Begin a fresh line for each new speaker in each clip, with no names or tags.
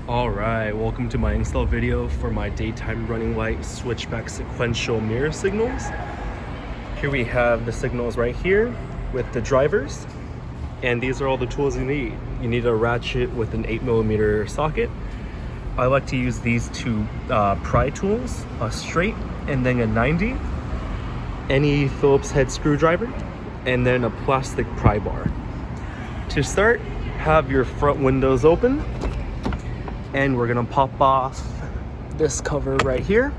Alright, welcome to my install video for my daytime running light switchback sequential mirror signals. Here we have the signals right here with the drivers, and these are all the tools you need. You need a ratchet with an 8mm socket. I like to use these two pry tools, a straight and then a 90, any Phillips head screwdriver, and then a plastic pry bar. To start, have your front windows open, and we're gonna pop off this cover right here,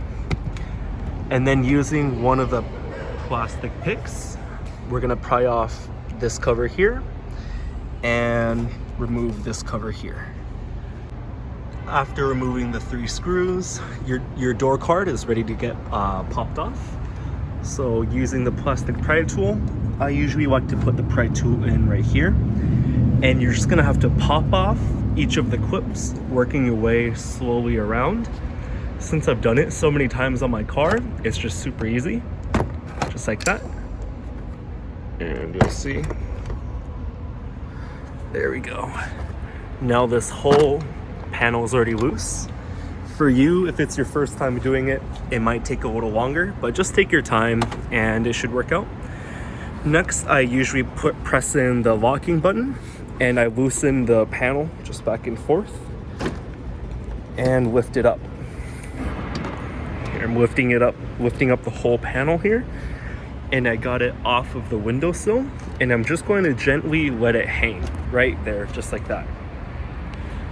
and then using one of the plastic picks, we're gonna pry off this cover here and remove this cover here. After removing the 3 screws, your door card is ready to get popped off. So using the plastic pry tool, I usually like to put the pry tool in right here, and you're just gonna have to pop off each of the clips, working your way slowly around. Since I've done it so many times on my car, it's just super easy, just like that. And you'll see, there we go. Now this whole panel is already loose. For you, if it's your first time doing it, it might take a little longer, but just take your time and it should work out. Next, I usually press in the locking button, and I loosen the panel just back and forth and lift it up. Here I'm lifting up the whole panel here, and I got it off of the windowsill, and I'm just going to gently let it hang right there, just like that.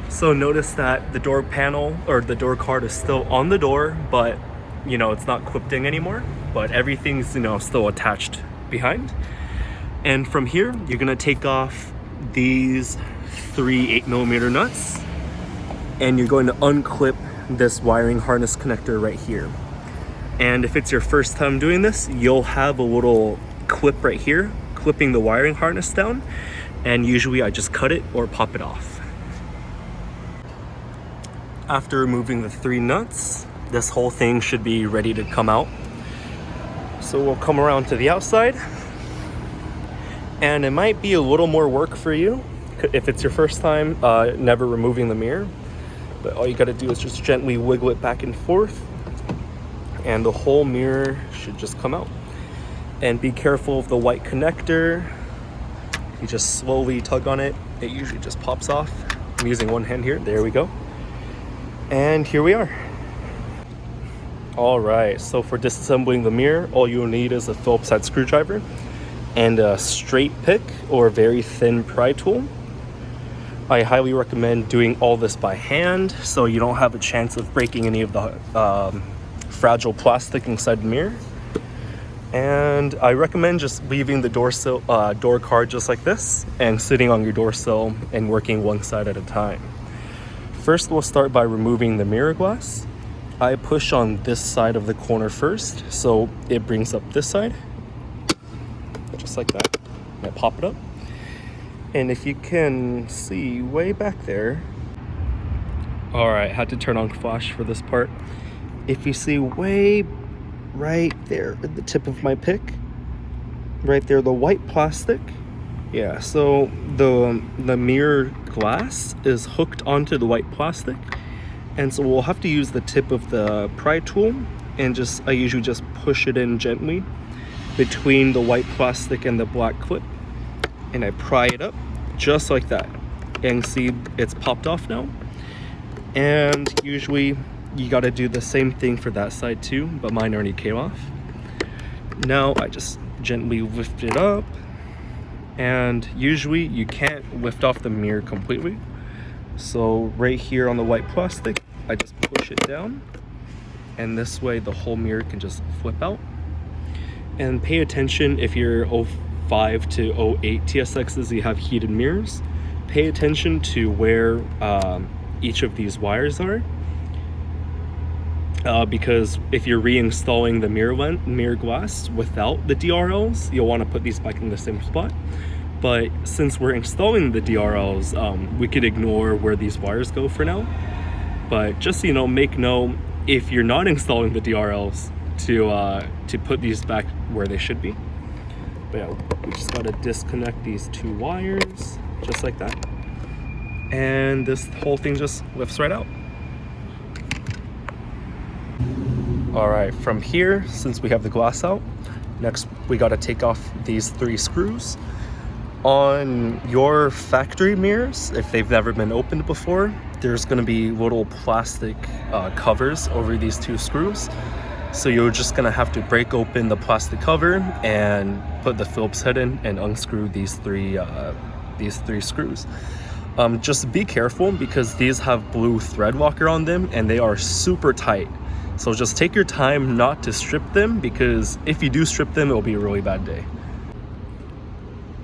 So notice that the door panel or the door card is still on the door, but it's not clipped in anymore, but everything's still attached behind. And from here, you're gonna take off these 3 8mm nuts, and you're going to unclip this wiring harness connector right here. And if it's your first time doing this, you'll have a little clip right here clipping the wiring harness down, and usually I just cut it or pop it off. After removing the 3 nuts, this whole thing should be ready to come out. So we'll come around to the outside, and it might be a little more work for you if it's your first time never removing the mirror, but all you got to do is just gently wiggle it back and forth, and the whole mirror should just come out. And be careful of the white connector. You just slowly tug on it, it usually just pops off. I'm using one hand here, there we go. And here we are. All right, so for disassembling the mirror, all you'll need is a Phillips head screwdriver and a straight pick or a very thin pry tool. I highly recommend doing all this by hand so you don't have a chance of breaking any of the fragile plastic inside the mirror. And I recommend just leaving the door card just like this and sitting on your door sill and working one side at a time. First, we'll start by removing the mirror glass. I push on this side of the corner first, so it brings up this side, just like that. And I pop it up. And if you can see way back there, all right, had to turn on flash for this part. If you see way right there at the tip of my pick, right there, the white plastic, yeah, so the mirror glass is hooked onto the white plastic. And so we'll have to use the tip of the pry tool, and I usually just push it in gently between the white plastic and the black clip, and I pry it up just like that. And see, it's popped off now. And usually you got to do the same thing for that side too, but mine already came off. Now I just gently lift it up, and usually you can't lift off the mirror completely. So right here on the white plastic, I just push it down, and this way the whole mirror can just flip out. And pay attention, if you're 05 to 08 TSXs, you have heated mirrors, pay attention to where each of these wires are, because if you're reinstalling the mirror glass without the DRLs, you'll want to put these back in the same spot. But since we're installing the DRLs, we could ignore where these wires go for now. But just so make note, if you're not installing the DRLs, to put these back where they should be. But yeah, we just gotta disconnect these 2 wires, just like that. and this whole thing just lifts right out. All right, from here, since we have the glass out, next we got to take off these 3 screws. On your factory mirrors, if they've never been opened before, there's going to be little plastic covers over these 2 screws. So you're just going to have to break open the plastic cover and put the Phillips head in and unscrew these three screws. Just be careful because these have blue thread locker on them and they are super tight. So just take your time not to strip them, because if you do strip them, it'll be a really bad day.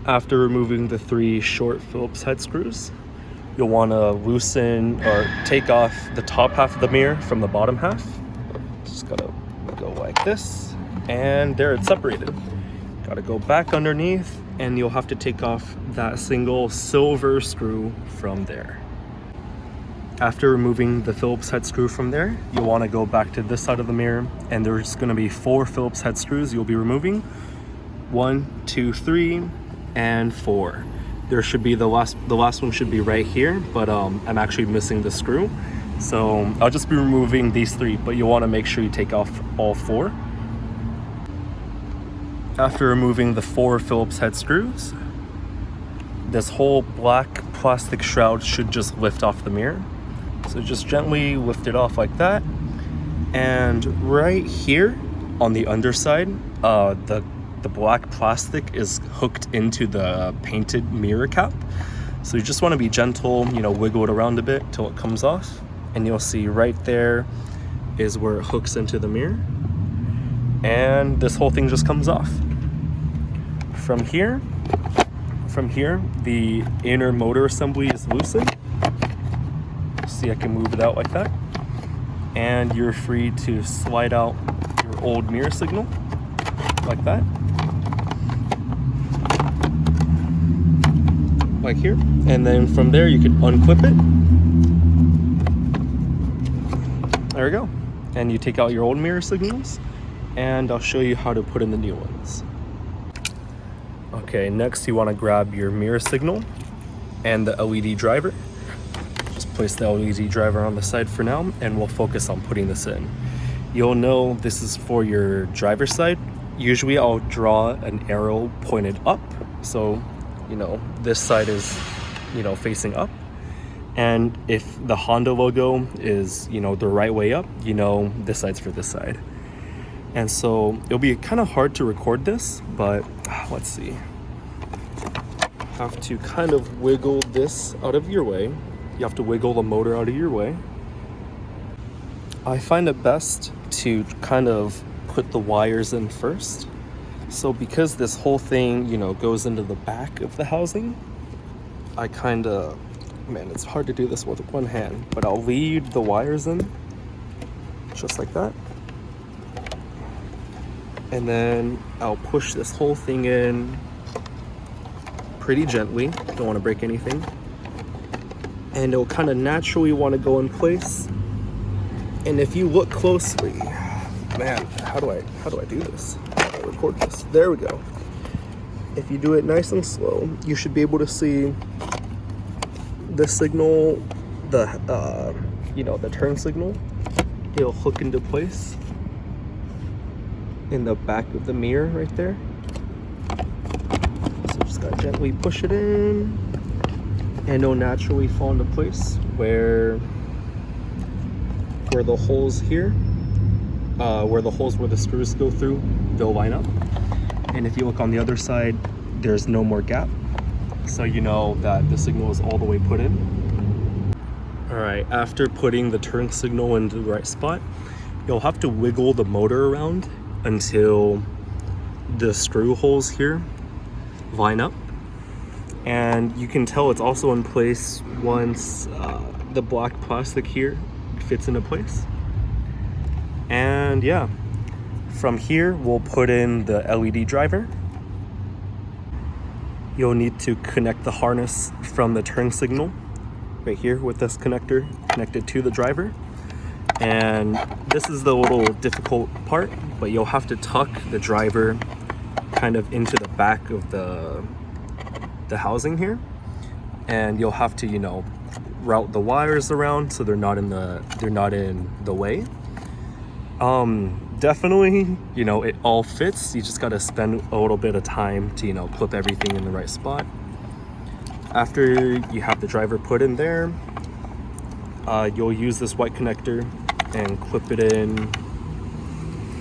After removing the 3 short Phillips head screws, you'll want to loosen or take off the top half of the mirror from the bottom half. Just gotta go like this, and there it's separated. Gotta go back underneath, and you'll have to take off that single silver screw from there. After removing the Phillips head screw from there, you'll want to go back to this side of the mirror, and there's going to be 4 Phillips head screws you'll be removing. 1, 2, 3, and 4. There should be the last one should be right here, but I'm actually missing the screw, so I'll just be removing these 3, but you want to make sure you take off all 4. After removing the 4 Phillips head screws, this whole black plastic shroud should just lift off the mirror. So just gently lift it off like that, and right here on the underside, the black plastic is hooked into the painted mirror cap. So you just want to be gentle, wiggle it around a bit till it comes off, and you'll see right there is where it hooks into the mirror, and this whole thing just comes off. From here, the inner motor assembly is loosened. See, I can move it out like that, and you're free to slide out your old mirror signal like that, like here, and then from there you can unclip it. There we go, and you take out your old mirror signals, and I'll show you how to put in the new ones. Okay, next you want to grab your mirror signal and the LED driver. Just place the LED driver on the side for now, and we'll focus on putting this in. You'll know this is for your driver's side. Usually I'll draw an arrow pointed up, so this side is facing up, and if the Honda logo is the right way up, this side's for this side. And so it'll be kind of hard to record this, but let's see. Have to kind of wiggle this out of your way. You have to wiggle the motor out of your way. I find it best to kind of put the wires in first. So because this whole thing, goes into the back of the housing, I kind of, it's hard to do this with one hand, but I'll lead the wires in just like that. And then I'll push this whole thing in pretty gently. Don't want to break anything. And it'll kind of naturally want to go in place. And if you look closely, man, how do I do this? How do I record this? There we go. If you do it nice and slow, you should be able to see the signal, the turn signal. It'll hook into place in the back of the mirror right there. So just gotta gently push it in, and it'll naturally fall into place where the holes here, where the screws go through, they'll line up. And if you look on the other side, there's no more gap, so you know that the signal is all the way put in. All right, after putting the turn signal into the right spot, you'll have to wiggle the motor around until the screw holes here line up, and you can tell it's also in place once the black plastic here fits into place. And yeah, from here we'll put in the LED driver. You'll need to connect the harness from the turn signal right here with this connector connected to the driver. And this is the little difficult part, but you'll have to tuck the driver kind of into the back of the housing here, and you'll have to route the wires around so they're not in the way. Definitely, you know, it all fits. You just got to spend a little bit of time to, you know, clip everything in the right spot. After you have the driver put in there, you'll use this white connector and clip it in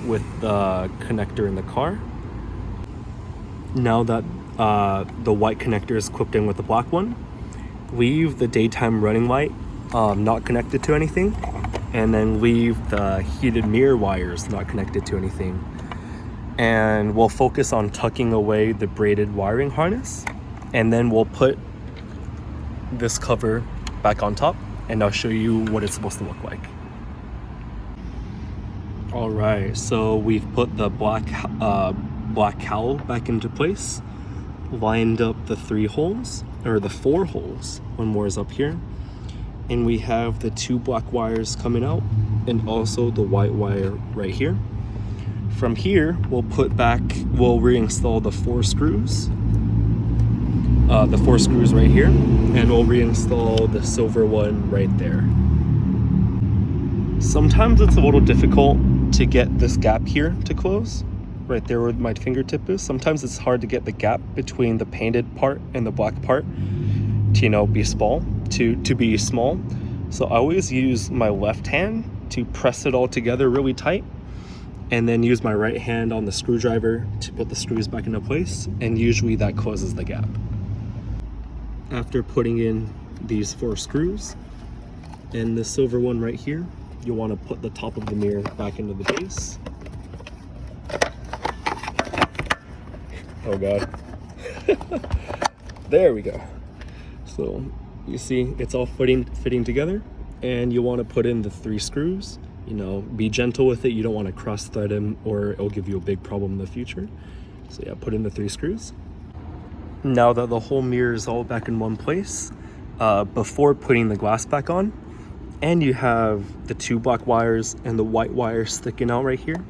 with the connector in the car. Now that the white connector is clipped in with the black one, leave the daytime running light not connected to anything, and then leave the heated mirror wires not connected to anything. And we'll focus on tucking away the braided wiring harness, and then we'll put this cover back on top, and I'll show you what it's supposed to look like. All right, so we've put the black cowl back into place, lined up the 3 holes, or the 4 holes, one more is up here, and we have the 2 black wires coming out and also the white wire right here. From here, we'll reinstall the 4 screws, right here, and we'll reinstall the silver one right there. Sometimes it's a little difficult to get this gap here to close, right there where my fingertip is. Sometimes it's hard to get the gap between the painted part and the black part to, you know, be small. So I always use my left hand to press it all together really tight, and then use my right hand on the screwdriver to put the screws back into place, and usually that closes the gap. After putting in these 4 screws and the silver one right here, you'll want to put the top of the mirror back into the base. Oh god. There we go. So you see it's all fitting together, and you want to put in the 3 screws. You know, be gentle with it. You don't want to cross thread them or it'll give you a big problem in the future. So yeah, put in the 3 screws. Now that the whole mirror is all back in one place, before putting the glass back on, and you have the 2 black wires and the white wire sticking out right here,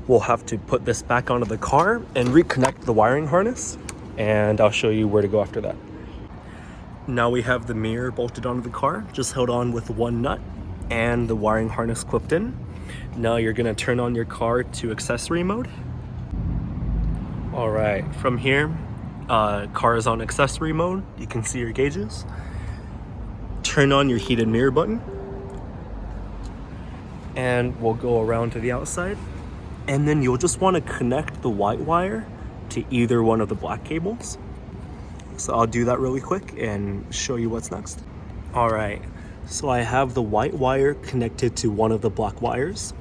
we'll have to put this back onto the car and reconnect the wiring harness, and I'll show you where to go after that. Now we have the mirror bolted onto the car, just held on with 1 nut and the wiring harness clipped in. Now you're gonna turn on your car to accessory mode. All right, from here, car is on accessory mode. You can see your gauges. Turn on your heated mirror button, and we'll go around to the outside, and then you'll just want to connect the white wire to either one of the black cables. So I'll do that really quick and show you what's next. All right, so I have the white wire connected to one of the black wires,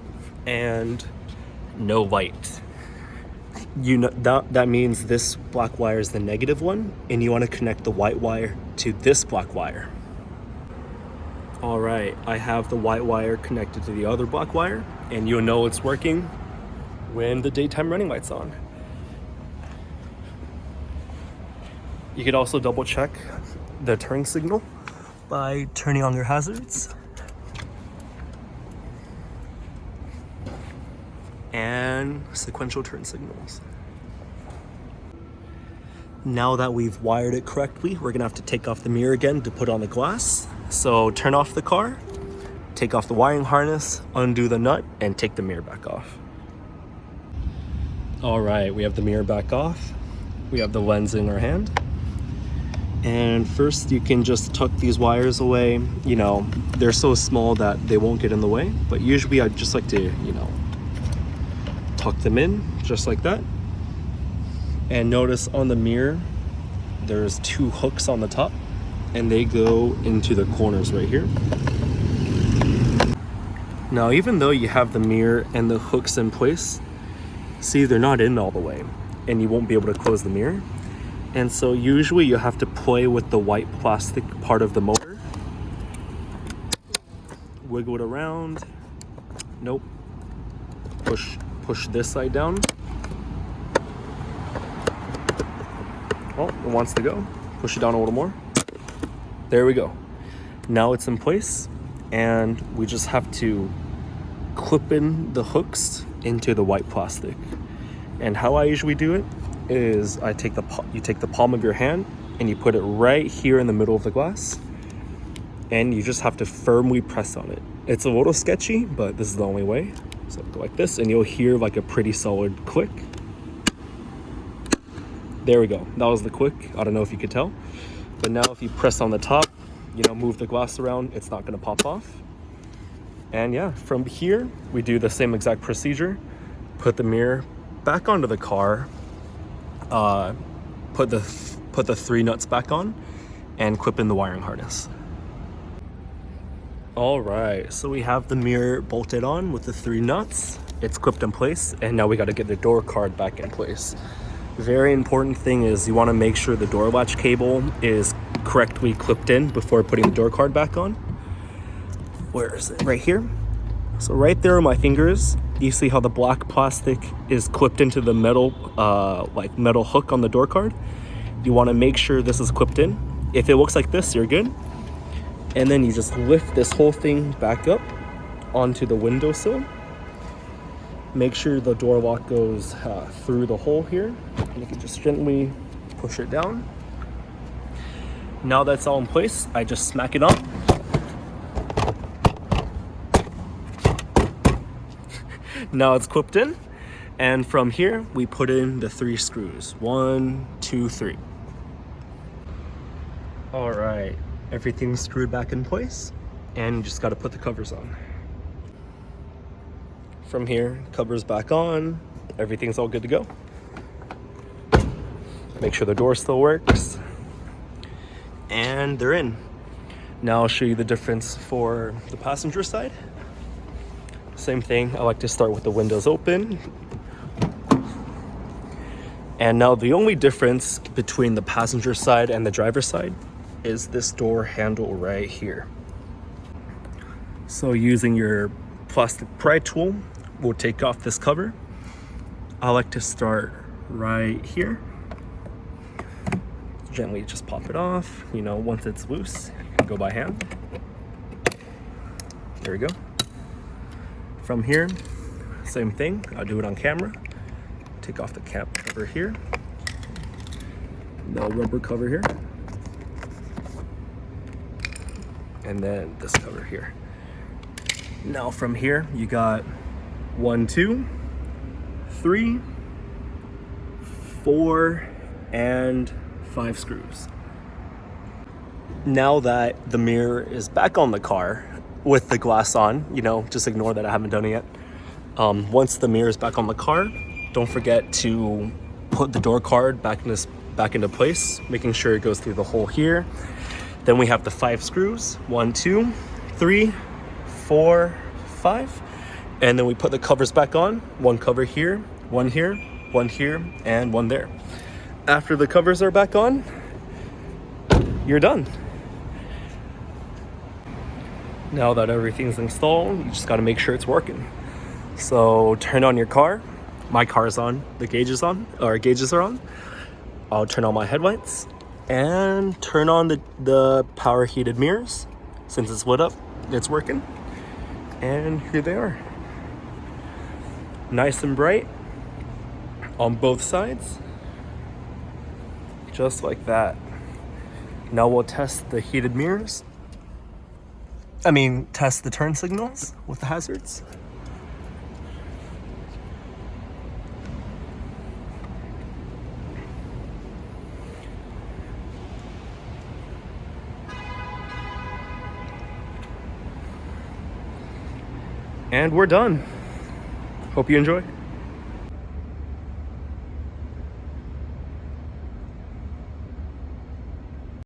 and no light. You know that means this black wire is the negative one, and you want to connect the white wire to this black wire. All right, I have the white wire connected to the other black wire, and you'll know it's working when the daytime running light's on. You could also double check the turn signal by turning on your hazards. And sequential turn signals. Now that we've wired it correctly, we're gonna have to take off the mirror again to put on the glass. So turn off the car, take off the wiring harness, undo the nut, and take the mirror back off. All right, we have the mirror back off. We have the lens in our hand. And first you can just tuck these wires away. You know, they're so small that they won't get in the way, but usually I just like to, you know, tuck them in just like that. And notice on the mirror, there's 2 hooks on the top, and they go into the corners right here. Now, even though you have the mirror and the hooks in place, see, they're not in all the way, and you won't be able to close the mirror. And so usually you have to play with the white plastic part of the motor. Wiggle it around. Nope. Push this side down. Oh, it wants to go. Push it down a little more. There we go. Now it's in place, and we just have to clip in the hooks into the white plastic. And how I usually do it is you take the palm of your hand and you put it right here in the middle of the glass, and you just have to firmly press on it. It's a little sketchy, but this is the only way. So go like this, and you'll hear like a pretty solid click. There we go. That was the click. I don't know if you could tell. But now if you press on the top, you know, move the glass around, it's not gonna pop off. And yeah, from here, we do the same exact procedure. Put the mirror back onto the car, put the 3 nuts back on, and clip in the wiring harness. All right, so we have the mirror bolted on with the 3 nuts. It's clipped in place, and now we gotta get the door card back in place. Very important thing is you wanna make sure the door latch cable is correctly clipped in before putting the door card back on. Where is it? Right here. So right there on my fingers, you see how the black plastic is clipped into the metal, like metal hook on the door card. You wanna make sure this is clipped in. If it looks like this, you're good. And then you just lift this whole thing back up onto the windowsill. Make sure the door lock goes through the hole here. And you can just gently push it down. Now that's all in place, I just smack it on. Now it's clipped in. And from here, we put in the 3 screws. 1, 2, 3. All right, everything's screwed back in place. And you just gotta put the covers on. From here, covers back on, everything's all good to go. Make sure the door still works. And they're in. Now I'll show you the difference for the passenger side. Same thing, I like to start with the windows open. And now the only difference between the passenger side and the driver's side is this door handle right here. So using your plastic pry tool, we'll take off this cover. I like to start right here. Gently just pop it off. You know, once it's loose, you can go by hand. There we go. From here, same thing. I'll do it on camera. Take off the cap cover here. No rubber cover here. And then this cover here. Now from here, you got 1, 2, 3, 4, and 5 screws. Now that the mirror is back on the car with the glass on, you know, just ignore that I haven't done it yet. Once the mirror is back on the car, don't forget to put the door card back into place, making sure it goes through the hole here. Then we have the 5 screws, 1, 2, 3, 4, 5. And then we put the covers back on, 1 cover here, 1 here, 1 here, and 1 there. After the covers are back on, you're done. Now that everything's installed, you just gotta make sure it's working. So turn on your car. My car's on, the gauges are on. I'll turn on my headlights and turn on the power heated mirrors. Since it's lit up, it's working. And here they are. Nice and bright on both sides. Just like that. Now we'll test the heated mirrors. Test the turn signals with the hazards. And we're done. Hope you enjoy.